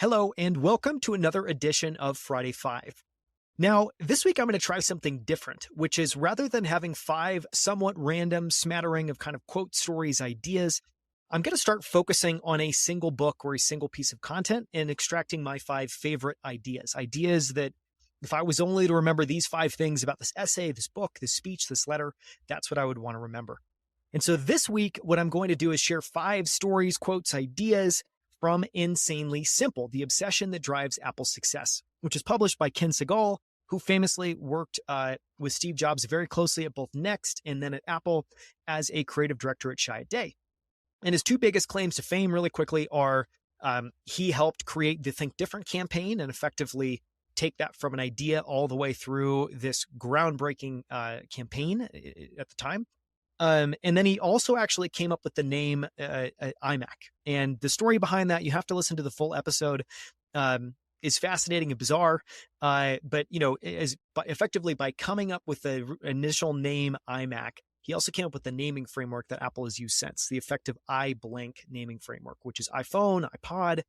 Hello, and welcome to another edition of Friday 5. Now, this week I'm going to try something different, which is rather than having 5 somewhat random smattering of kind of quote stories, ideas, I'm going to start focusing on a single book or a single piece of content and extracting my 5 favorite ideas. Ideas that if I was only to remember these 5 things about this essay, this book, this speech, this letter, that's what I would want to remember. And so this week, what I'm going to do is share 5 stories, quotes, ideas from Insanely Simple, The Obsession That Drives Apple's Success, which is published by Ken Segall, who famously worked with Steve Jobs very closely at both Next and then at Apple as a creative director at Chiat/Day. And his 2 biggest claims to fame really quickly are he helped create the Think Different campaign and effectively take that from an idea all the way through this groundbreaking campaign at the time. And then he also actually came up with the name iMac. And the story behind that, you have to listen to the full episode, is fascinating and bizarre. But, effectively by coming up with the initial name iMac, he also came up with the naming framework that Apple has used since, the effective iBlank naming framework, which is iPhone, iPod,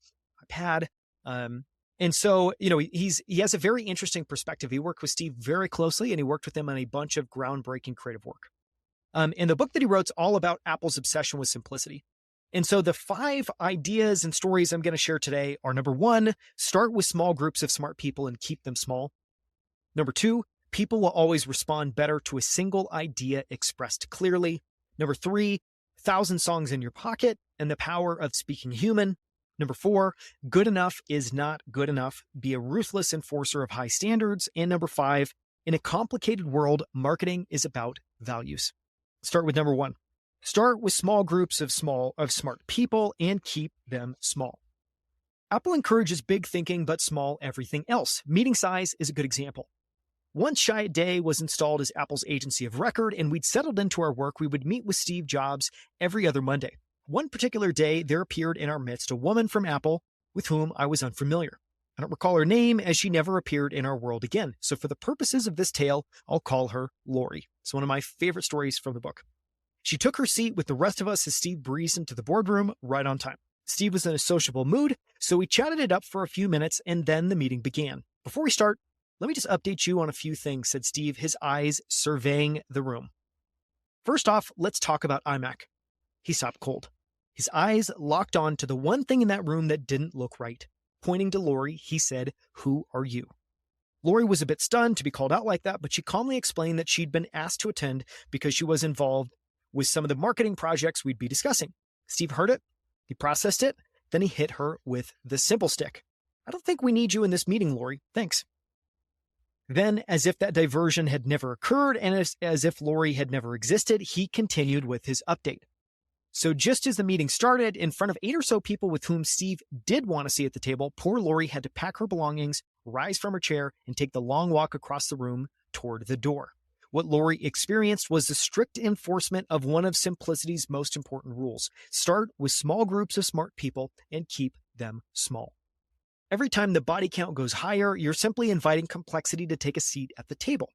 iPad. And so, he has a very interesting perspective. He worked with Steve very closely, and he worked with him on a bunch of groundbreaking creative work. And the book that he wrote is all about Apple's obsession with simplicity. And so the 5 ideas and stories I'm going to share today are: number 1, start with small groups of smart people and keep them small. Number 2, people will always respond better to a single idea expressed clearly. Number 3, 1,000 songs in your pocket and the power of speaking human. Number 4, good enough is not good enough. Be a ruthless enforcer of high standards. And number 5, in a complicated world, marketing is about values. Start with number 1. Start with small groups of smart people and keep them small. Apple encourages big thinking, but small everything else. Meeting size is a good example. Once Chiat/Day was installed as Apple's agency of record and we'd settled into our work, we would meet with Steve Jobs every other Monday. One particular day, there appeared in our midst a woman from Apple with whom I was unfamiliar. I don't recall her name, as she never appeared in our world again. So for the purposes of this tale, I'll call her Lori. It's one of my favorite stories from the book. She took her seat with the rest of us as Steve breezed into the boardroom right on time. Steve was in a sociable mood, so we chatted it up for a few minutes, and then the meeting began. Before we start, let me just update you on a few things, said Steve, his eyes surveying the room. First off, let's talk about iMac. He stopped cold. His eyes locked on to the one thing in that room that didn't look right. Pointing to Lori, he said, "Who are you?" Lori was a bit stunned to be called out like that, but she calmly explained that she'd been asked to attend because she was involved with some of the marketing projects we'd be discussing. Steve heard it, he processed it, then he hit her with the simple stick. "I don't think we need you in this meeting, Lori. Thanks." Then, as if that diversion had never occurred and as if Lori had never existed, he continued with his update. So just as the meeting started, in front of 8 or so people with whom Steve did want to see at the table, poor Lori had to pack her belongings, rise from her chair, and take the long walk across the room toward the door. What Lori experienced was the strict enforcement of one of simplicity's most important rules. Start with small groups of smart people and keep them small. Every time the body count goes higher, you're simply inviting complexity to take a seat at the table.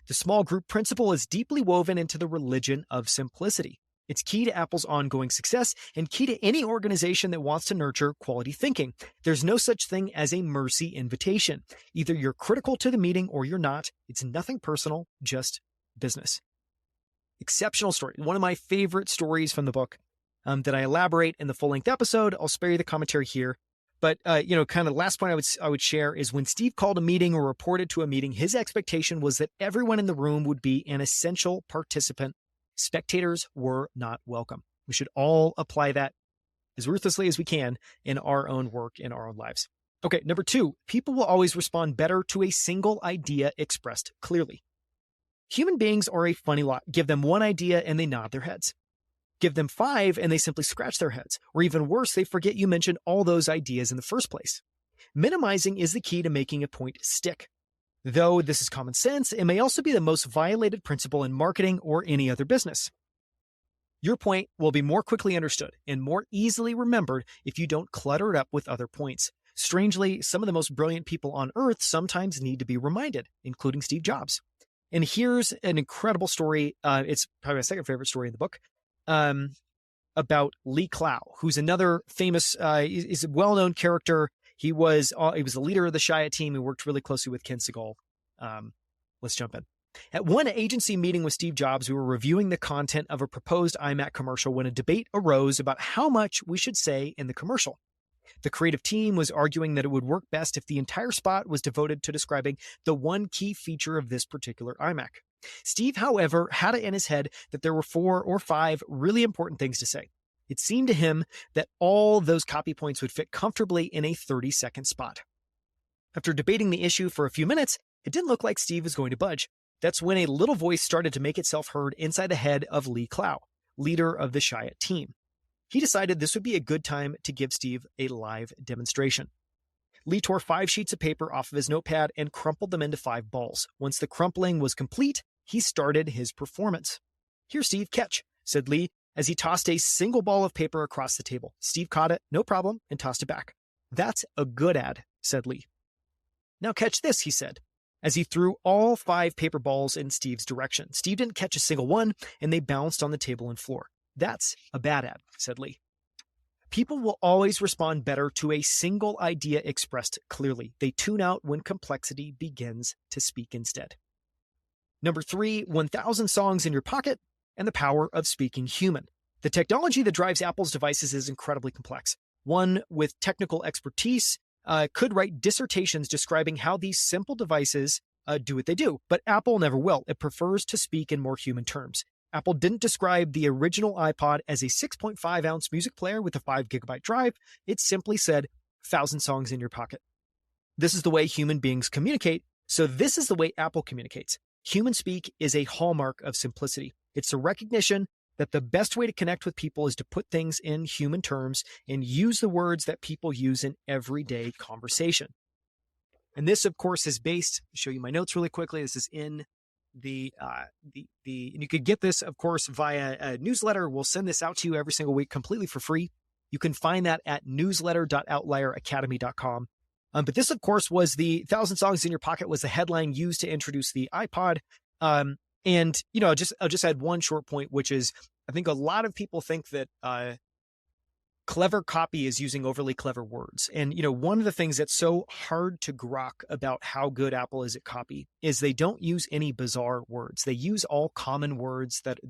The small group principle is deeply woven into the religion of simplicity. It's key to Apple's ongoing success and key to any organization that wants to nurture quality thinking. There's no such thing as a mercy invitation. Either you're critical to the meeting or you're not. It's nothing personal, just business. Exceptional story. One of my favorite stories from the book that I elaborate in the full-length episode. I'll spare you the commentary here. But, kind of last point I would share is when Steve called a meeting or reported to a meeting, his expectation was that everyone in the room would be an essential participant. Spectators were not welcome. We should all apply that as ruthlessly as we can in our own work, in our own lives. Okay, number 2, people will always respond better to a single idea expressed clearly. Human beings are a funny lot. Give them one idea and they nod their heads. Give them 5 and they simply scratch their heads. Or even worse, they forget you mentioned all those ideas in the first place. Minimizing is the key to making a point stick. Though this is common sense, it may also be the most violated principle in marketing or any other business. Your point will be more quickly understood and more easily remembered if you don't clutter it up with other points. Strangely, some of the most brilliant people on earth sometimes need to be reminded, including Steve Jobs. And here's an incredible story. It's probably my second favorite story in the book, about Lee Clow, who's another famous, is a well-known character. He was the leader of the Chiat team who worked really closely with Ken Segall. Let's jump in. At one agency meeting with Steve Jobs, we were reviewing the content of a proposed iMac commercial when a debate arose about how much we should say in the commercial. The creative team was arguing that it would work best if the entire spot was devoted to describing the one key feature of this particular iMac. Steve, however, had it in his head that there were 4 or 5 really important things to say. It seemed to him that all those copy points would fit comfortably in a 30-second spot. After debating the issue for a few minutes, it didn't look like Steve was going to budge. That's when a little voice started to make itself heard inside the head of Lee Clow, leader of the Chiat team. He decided this would be a good time to give Steve a live demonstration. Lee tore 5 sheets of paper off of his notepad and crumpled them into 5 balls. Once the crumpling was complete, he started his performance. "Here, Steve, catch," said Lee as he tossed a single ball of paper across the table. Steve caught it, no problem, and tossed it back. "That's a good ad," said Lee. "Now catch this," he said, as he threw all 5 paper balls in Steve's direction. Steve didn't catch a single one, and they bounced on the table and floor. "That's a bad ad," said Lee. People will always respond better to a single idea expressed clearly. They tune out when complexity begins to speak instead. Number 3, 1,000 songs in your pocket and the power of speaking human. The technology that drives Apple's devices is incredibly complex. One with technical expertise could write dissertations describing how these simple devices do what they do, but Apple never will. It prefers to speak in more human terms. Apple didn't describe the original iPod as a 6.5-ounce music player with a 5-gigabyte drive. It simply said, 1,000 songs in your pocket. This is the way human beings communicate, so this is the way Apple communicates. Human speak is a hallmark of simplicity. It's a recognition that the best way to connect with people is to put things in human terms and use the words that people use in everyday conversation. And this, of course, is based, I'll show you my notes really quickly. This is in and you could get this, of course, via a newsletter. We'll send this out to you every single week completely for free. You can find that at newsletter.outlieracademy.com. But this, of course, was the 1,000 Songs in Your Pocket was the headline used to introduce the iPod. And, I'll just add one short point, which is I think a lot of people think that clever copy is using overly clever words. And, one of the things that's so hard to grok about how good Apple is at copy is they don't use any bizarre words. They use all common words that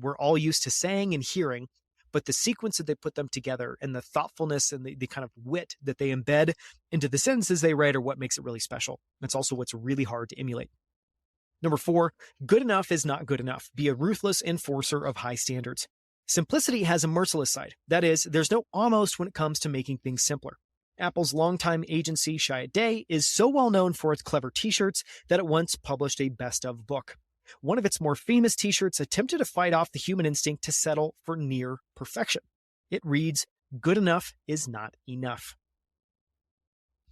we're all used to saying and hearing, but the sequence that they put them together and the thoughtfulness and the kind of wit that they embed into the sentences they write are what makes it really special. That's also what's really hard to emulate. Number 4, good enough is not good enough. Be a ruthless enforcer of high standards. Simplicity has a merciless side. That is, there's no almost when it comes to making things simpler. Apple's longtime agency, Chiat Day, is so well known for its clever t-shirts that it once published a best-of book. One of its more famous t-shirts attempted to fight off the human instinct to settle for near perfection. It reads, "Good enough is not enough."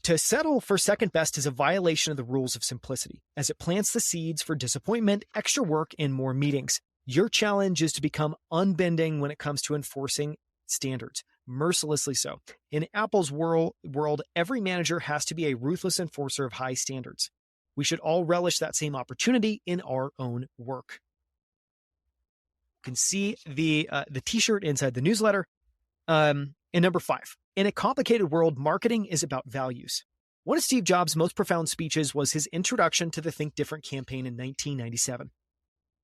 To settle for second best is a violation of the rules of simplicity, as it plants the seeds for disappointment, extra work, and more meetings. Your challenge is to become unbending when it comes to enforcing standards, mercilessly so. In Apple's world, every manager has to be a ruthless enforcer of high standards. We should all relish that same opportunity in our own work. You can see the t-shirt inside the newsletter. And number 5, in a complicated world, marketing is about values. One of Steve Jobs' most profound speeches was his introduction to the Think Different campaign in 1997.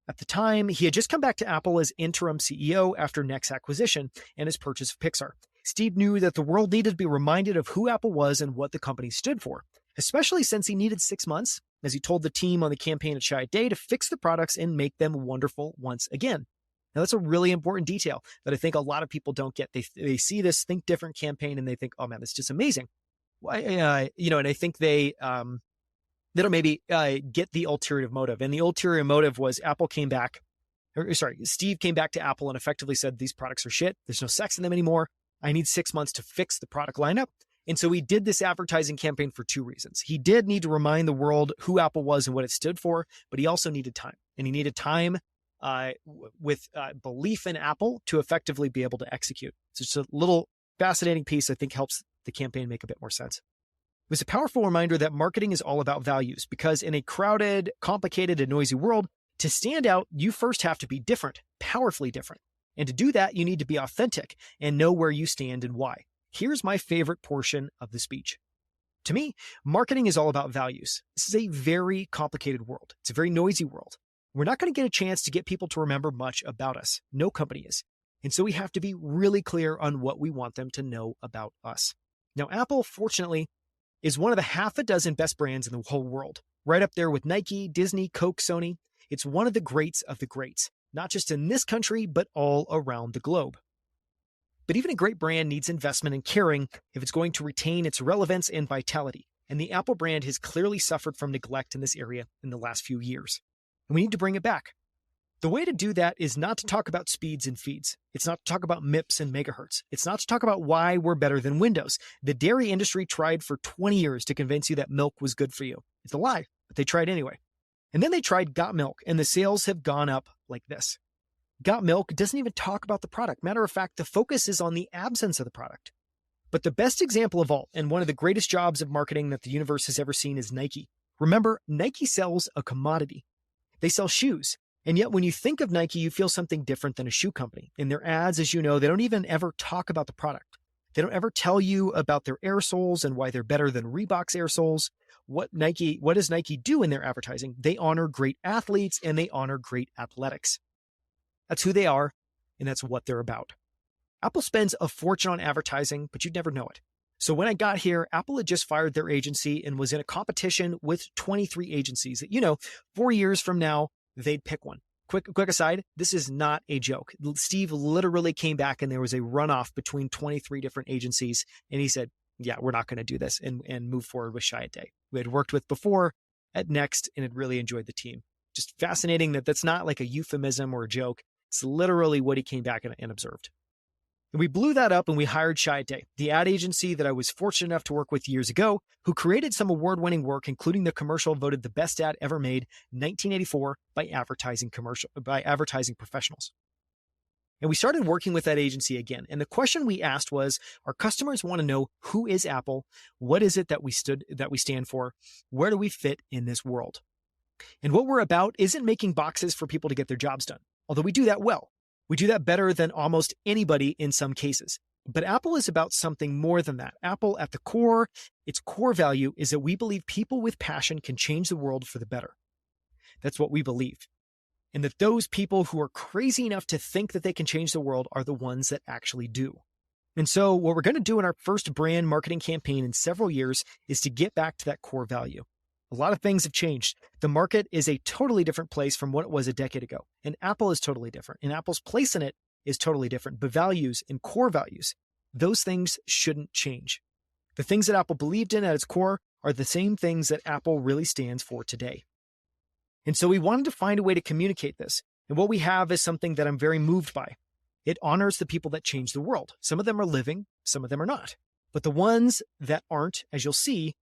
At the time, he had just come back to Apple as interim CEO after Next acquisition and his purchase of Pixar. Steve knew that the world needed to be reminded of who Apple was and what the company stood for, especially since he needed 6 months, as he told the team on the campaign at Chiat Day, to fix the products and make them wonderful once again. Now, that's a really important detail that I think a lot of people don't get. They see this Think Different campaign and they think, oh man, that's just amazing. And I think they don't maybe get the ulterior motive. And the ulterior motive was Steve came back to Apple and effectively said, these products are shit. There's no sex in them anymore. I need 6 months to fix the product lineup. And so he did this advertising campaign for 2 reasons. He did need to remind the world who Apple was and what it stood for, but he also needed time. And he needed time with belief in Apple to effectively be able to execute. So it's a little fascinating piece I think helps the campaign make a bit more sense. It was a powerful reminder that marketing is all about values, because in a crowded, complicated, and noisy world, to stand out, you first have to be different, powerfully different. And to do that, you need to be authentic and know where you stand and why. Here's my favorite portion of the speech. To me, marketing is all about values. This is a very complicated world. It's a very noisy world. We're not going to get a chance to get people to remember much about us. No company is. And so we have to be really clear on what we want them to know about us. Now, Apple, fortunately, is one of the half a dozen best brands in the whole world, right up there with Nike, Disney, Coke, Sony. It's one of the greats of the greats, not just in this country, but all around the globe. But even a great brand needs investment and caring if it's going to retain its relevance and vitality. And the Apple brand has clearly suffered from neglect in this area in the last few years. And we need to bring it back. The way to do that is not to talk about speeds and feeds. It's not to talk about MIPS and megahertz. It's not to talk about why we're better than Windows. The dairy industry tried for 20 years to convince you that milk was good for you. It's a lie, but they tried anyway. And then they tried Got Milk, and the sales have gone up like this. Got Milk doesn't even talk about the product. Matter of fact, the focus is on the absence of the product. But the best example of all, and one of the greatest jobs of marketing that the universe has ever seen, is Nike. Remember, Nike sells a commodity. They sell shoes. And yet when you think of Nike, you feel something different than a shoe company. In their ads, as you know, they don't even ever talk about the product. They don't ever tell you about their air soles and why they're better than Reebok's air soles. What does Nike do in their advertising? They honor great athletes and they honor great athletics. That's who they are, and that's what they're about. Apple spends a fortune on advertising, but you'd never know it. So when I got here, Apple had just fired their agency and was in a competition with 23 agencies that, 4 years from now, they'd pick one. Quick aside, this is not a joke. Steve literally came back and there was a runoff between 23 different agencies. And he said, yeah, we're not going to do this and move forward with Chiat. We had worked with before at Next and had really enjoyed the team. Just fascinating that that's not like a euphemism or a joke. It's literally what he came back and observed. And we blew that up and we hired Chiat, the ad agency that I was fortunate enough to work with years ago, who created some award-winning work, including the commercial voted the best ad ever made in 1984 by advertising professionals. And we started working with that agency again. And the question we asked was, our customers want to know, who is Apple? What is it that we stand for? Where do we fit in this world? And what we're about isn't making boxes for people to get their jobs done, although we do that well. We do that better than almost anybody in some cases. But Apple is about something more than that. Apple, at the core, its core value is that we believe people with passion can change the world for the better. That's what we believe. And that those people who are crazy enough to think that they can change the world are the ones that actually do. And so what we're going to do in our first brand marketing campaign in several years is to get back to that core value. A lot of things have changed. The market is a totally different place from what it was a decade ago. And Apple is totally different. And Apple's place in it is totally different. But values and core values, those things shouldn't change. The things that Apple believed in at its core are the same things that Apple really stands for today. And so we wanted to find a way to communicate this. And what we have is something that I'm very moved by. It honors the people that change the world. Some of them are living, some of them are not. But the ones that aren't, as you'll see,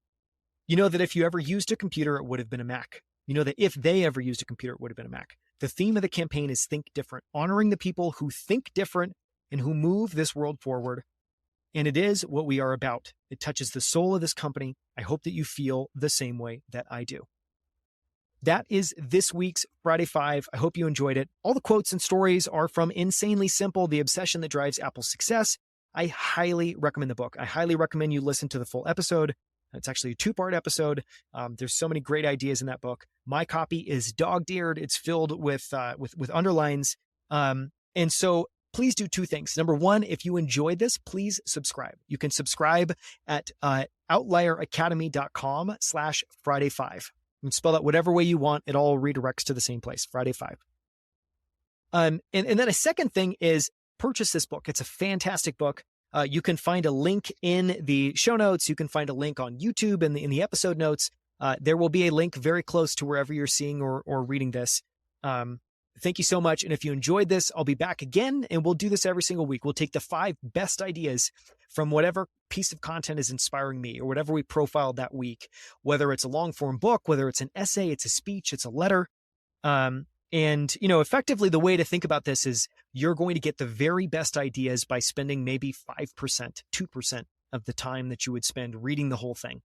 you know that if you ever used a computer, it would have been a Mac. You know that if they ever used a computer, it would have been a Mac. The theme of the campaign is Think Different, honoring the people who think different and who move this world forward. And it is what we are about. It touches the soul of this company. I hope that you feel the same way that I do. That is this week's Friday 5. I hope you enjoyed it. All the quotes and stories are from Insanely Simple, The Obsession That Drives Apple's Success. I highly recommend the book. I highly recommend you listen to the full episode. It's actually a 2-part episode. There's so many great ideas in that book. My copy is dog-eared. It's filled with underlines. And so please do 2 things. Number 1, if you enjoyed this, please subscribe. You can subscribe at outlieracademy.com/Friday5. You can spell that whatever way you want. It all redirects to the same place, Friday 5. And then a second thing is purchase this book. It's a fantastic book. You can find a link in the show notes. You can find a link on YouTube in the episode notes. There will be a link very close to wherever you're seeing or reading this. Thank you so much. And if you enjoyed this, I'll be back again, and we'll do this every single week. We'll take the 5 best ideas from whatever piece of content is inspiring me or whatever we profiled that week, whether it's a long form book, whether it's an essay, it's a speech, it's a letter. And, effectively the way to think about this is you're going to get the very best ideas by spending maybe 5%, 2% of the time that you would spend reading the whole thing.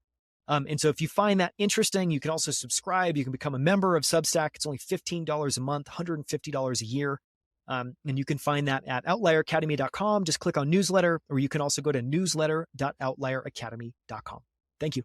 And so if you find that interesting, you can also subscribe. You can become a member of Substack. It's only $15 a month, $150 a year. And you can find that at outlieracademy.com. Just click on newsletter, or you can also go to newsletter.outlieracademy.com. Thank you.